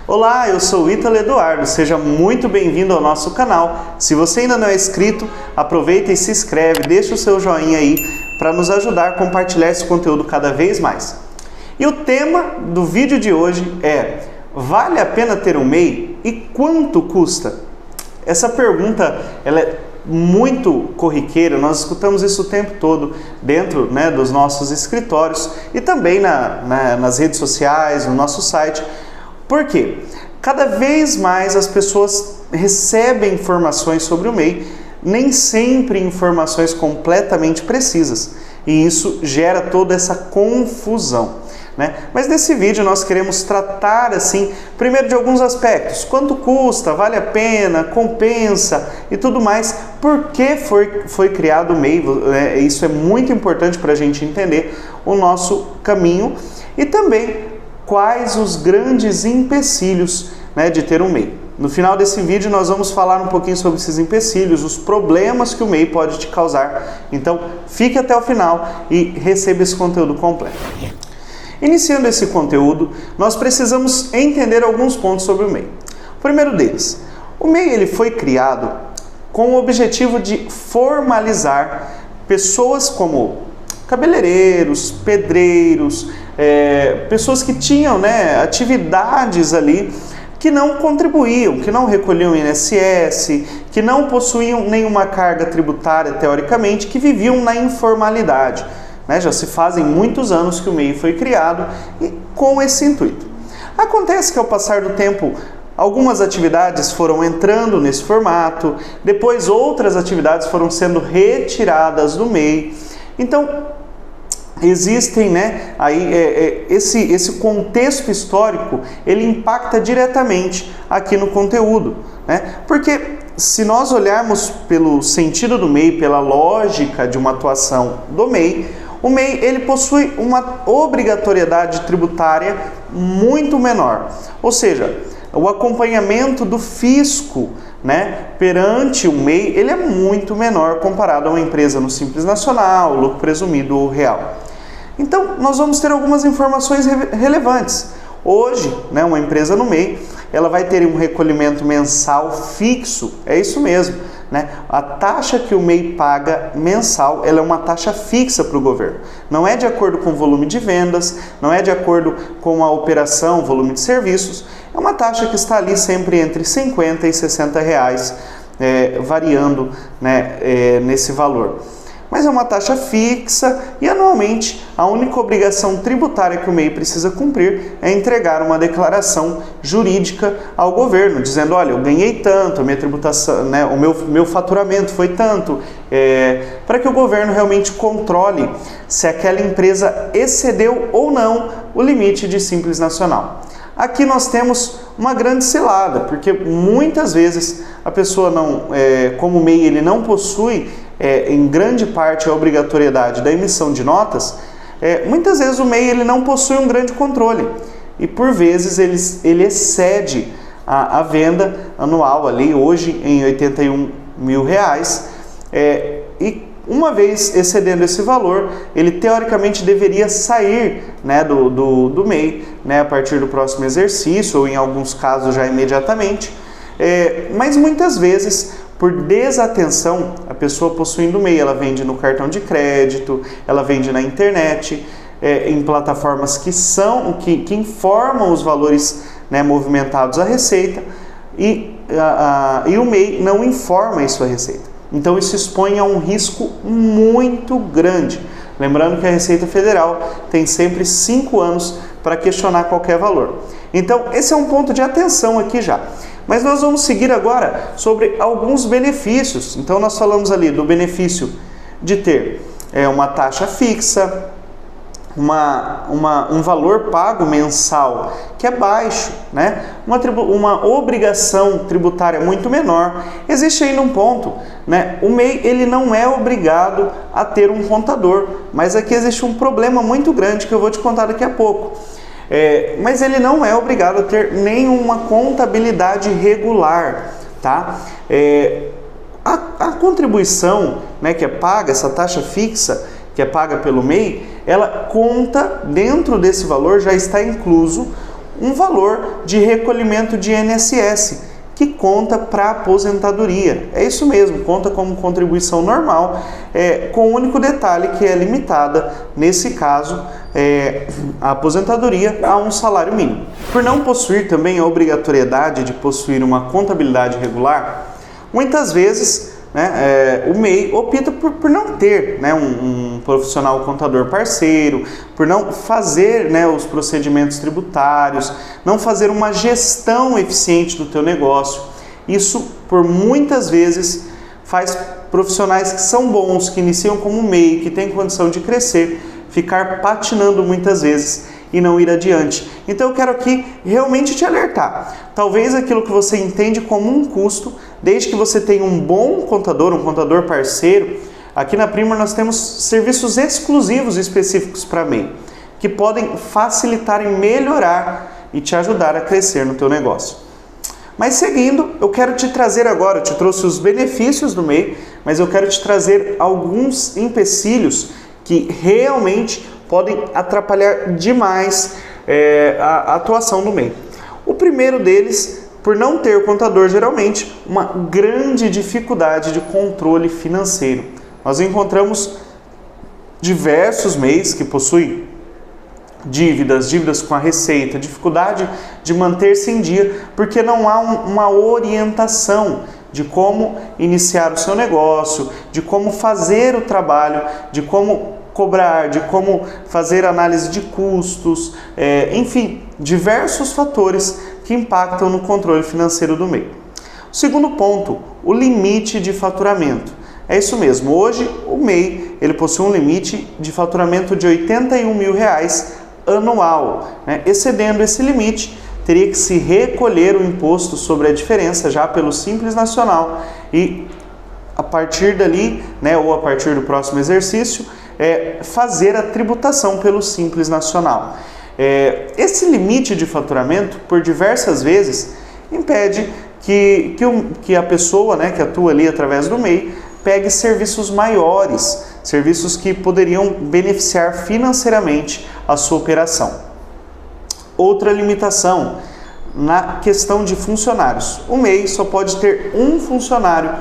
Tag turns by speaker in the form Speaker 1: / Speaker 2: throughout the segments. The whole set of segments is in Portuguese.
Speaker 1: Olá, eu sou o Ítalo Eduardo, seja muito bem-vindo ao nosso canal. Se você ainda não é inscrito, aproveita e se inscreve, deixa o seu joinha aí para nos ajudar a compartilhar esse conteúdo cada vez mais. E o tema do vídeo de hoje é: vale a pena ter um MEI e quanto custa? Essa pergunta ela é muito corriqueira, nós escutamos isso o tempo todo dentro dos nossos escritórios e também nas redes sociais, no nosso site. Por quê? Cada vez mais as pessoas recebem informações sobre o MEI, nem sempre informações completamente precisas, e isso gera toda essa confusão. Mas nesse vídeo nós queremos tratar primeiro de alguns aspectos: quanto custa, vale a pena, compensa e tudo mais, por que foi criado o MEI, isso é muito importante para a gente entender o nosso caminho, e também quais os grandes empecilhos de ter um MEI. No final desse vídeo nós vamos falar um pouquinho sobre esses empecilhos, os problemas que o MEI pode te causar, então fique até o final e receba esse conteúdo completo. Iniciando esse conteúdo, nós precisamos entender alguns pontos sobre o MEI. O primeiro deles: o MEI ele foi criado com o objetivo de formalizar pessoas como cabeleireiros, pedreiros, pessoas que tinham atividades ali que não contribuíam, que não recolhiam INSS, que não possuíam nenhuma carga tributária teoricamente, que viviam na informalidade. Já se fazem muitos anos que o MEI foi criado e com esse intuito. Acontece que ao passar do tempo, algumas atividades foram entrando nesse formato, depois outras atividades foram sendo retiradas do MEI. Então, existem esse contexto histórico, ele impacta diretamente aqui no conteúdo, porque se nós olharmos pelo sentido do MEI, pela lógica de uma atuação do MEI, o MEI ele possui uma obrigatoriedade tributária muito menor, ou seja, o acompanhamento do fisco perante o MEI ele é muito menor comparado a uma empresa no Simples Nacional, lucro presumido ou real. Então, nós vamos ter algumas informações relevantes. Hoje, uma empresa no MEI, ela vai ter um recolhimento mensal fixo, é isso mesmo. A taxa que o MEI paga mensal, ela é uma taxa fixa para o governo. Não é de acordo com o volume de vendas, não é de acordo com a operação, volume de serviços. É uma taxa que está ali sempre entre 50 e 60 reais, variando nesse valor. Mas é uma taxa fixa e anualmente a única obrigação tributária que o MEI precisa cumprir é entregar uma declaração jurídica ao governo, dizendo: olha, eu ganhei tanto, a minha tributação, o meu faturamento foi tanto, para que o governo realmente controle se aquela empresa excedeu ou não o limite de Simples Nacional. Aqui nós temos uma grande cilada, porque muitas vezes a pessoa como o MEI ele não possui em grande parte a obrigatoriedade da emissão de notas, muitas vezes o MEI ele não possui um grande controle e por vezes ele excede a venda anual ali hoje em R$81 mil, e uma vez excedendo esse valor, ele teoricamente deveria sair do MEI a partir do próximo exercício ou em alguns casos já imediatamente, mas muitas vezes por desatenção, a pessoa possuindo o MEI, ela vende no cartão de crédito, ela vende na internet, em plataformas que informam os valores movimentados à Receita, e o MEI não informa isso à Receita. Então isso expõe a um risco muito grande. Lembrando que a Receita Federal tem sempre 5 anos para questionar qualquer valor. Então esse é um ponto de atenção aqui já. Mas nós vamos seguir agora sobre alguns benefícios. Então nós falamos ali do benefício de ter uma taxa fixa, um valor pago mensal que é baixo, uma obrigação tributária muito menor. Existe ainda um ponto, o MEI ele não é obrigado a ter um contador, mas aqui existe um problema muito grande que eu vou te contar daqui a pouco. Mas ele não é obrigado a ter nenhuma contabilidade regular, tá? A contribuição, que é paga, essa taxa fixa que é paga pelo MEI, ela conta, dentro desse valor já está incluso um valor de recolhimento de INSS, que conta para a aposentadoria. É isso mesmo, conta como contribuição normal, com o único detalhe que é limitada, nesse caso, a aposentadoria a um salário mínimo. Por não possuir também a obrigatoriedade de possuir uma contabilidade regular, muitas vezes o MEI opta por não ter um profissional contador parceiro, por não fazer os procedimentos tributários, não fazer uma gestão eficiente do teu negócio. Isso, por muitas vezes, faz profissionais que são bons, que iniciam como MEI, que têm condição de crescer, ficar patinando muitas vezes e não ir adiante. Então eu quero aqui realmente te alertar. Talvez aquilo que você entende como um custo, desde que você tenha um bom contador, um contador parceiro, aqui na Primor nós temos serviços exclusivos específicos para MEI, que podem facilitar e melhorar e te ajudar a crescer no teu negócio. Mas seguindo, eu quero te trazer agora, eu te trouxe os benefícios do MEI, mas eu quero te trazer alguns empecilhos que realmente podem atrapalhar demais a atuação do MEI. O primeiro deles, por não ter contador, geralmente, uma grande dificuldade de controle financeiro. Nós encontramos diversos MEIs que possuem dívidas com a receita, dificuldade de manter-se em dia, porque não há uma orientação de como iniciar o seu negócio, de como fazer o trabalho, de como cobrar, de como fazer análise de custos, enfim, diversos fatores que impactam no controle financeiro do MEI. O segundo ponto, o limite de faturamento. É isso mesmo, hoje o MEI ele possui um limite de faturamento de R$81 mil anual. Excedendo esse limite, teria que se recolher o imposto sobre a diferença já pelo Simples Nacional e a partir dali, ou a partir do próximo exercício, fazer a tributação pelo Simples Nacional. Esse limite de faturamento, por diversas vezes, impede que a pessoa que atua ali através do MEI pegue serviços maiores, serviços que poderiam beneficiar financeiramente a sua operação. Outra limitação na questão de funcionários. O MEI só pode ter um funcionário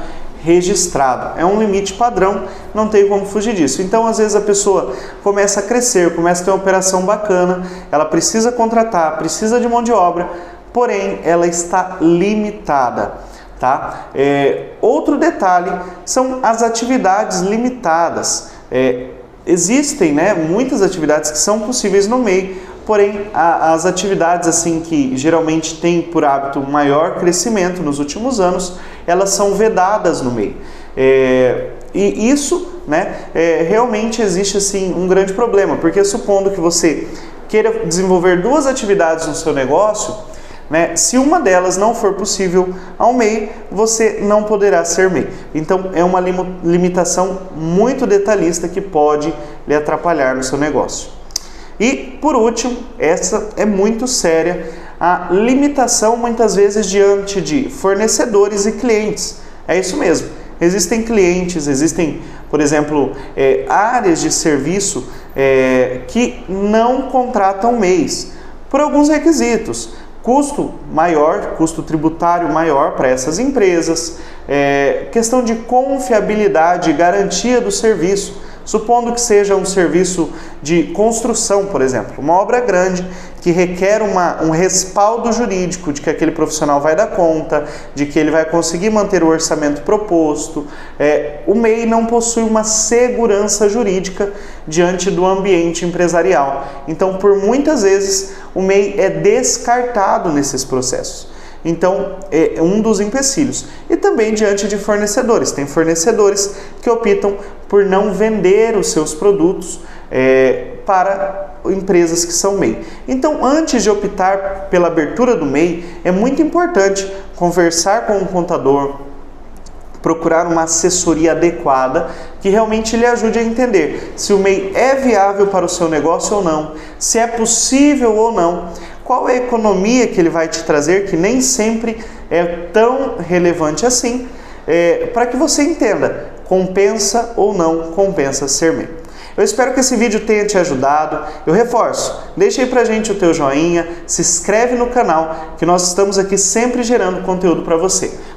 Speaker 1: registrado. É um limite padrão, não tem como fugir disso. Então, às vezes a pessoa começa a crescer, começa a ter uma operação bacana, ela precisa contratar, precisa de mão de obra, porém ela está limitada, tá? Outro detalhe são as atividades limitadas. Existem muitas atividades que são possíveis no MEI, porém as atividades assim que geralmente têm por hábito maior crescimento nos últimos anos, elas são vedadas no MEI. E isso realmente existe assim um grande problema, porque supondo que você queira desenvolver duas atividades no seu negócio, se uma delas não for possível ao MEI, você não poderá ser MEI. Então é uma limitação muito detalhista que pode lhe atrapalhar no seu negócio. E por último, essa é muito séria, a limitação muitas vezes diante de fornecedores e clientes. É isso mesmo, existem clientes, existem, por exemplo, áreas de serviço que não contratam MEIs por alguns requisitos. Custo maior, custo tributário maior para essas empresas, questão de confiabilidade e garantia do serviço. Supondo que seja um serviço de construção, por exemplo, uma obra grande que requer um respaldo jurídico de que aquele profissional vai dar conta, de que ele vai conseguir manter o orçamento proposto, o MEI não possui uma segurança jurídica diante do ambiente empresarial. Então, por muitas vezes, o MEI é descartado nesses processos. Então, é um dos empecilhos. E também diante de fornecedores. Tem fornecedores que optam por não vender os seus produtos para empresas que são MEI. Então, antes de optar pela abertura do MEI, é muito importante conversar com um contador, procurar uma assessoria adequada que realmente lhe ajude a entender se o MEI é viável para o seu negócio ou não, se é possível ou não, qual é a economia que ele vai te trazer, que nem sempre é tão relevante assim, para que você entenda, compensa ou não compensa ser MEI. Eu espero que esse vídeo tenha te ajudado. Eu reforço, deixa aí pra gente o teu joinha, se inscreve no canal, que nós estamos aqui sempre gerando conteúdo para você.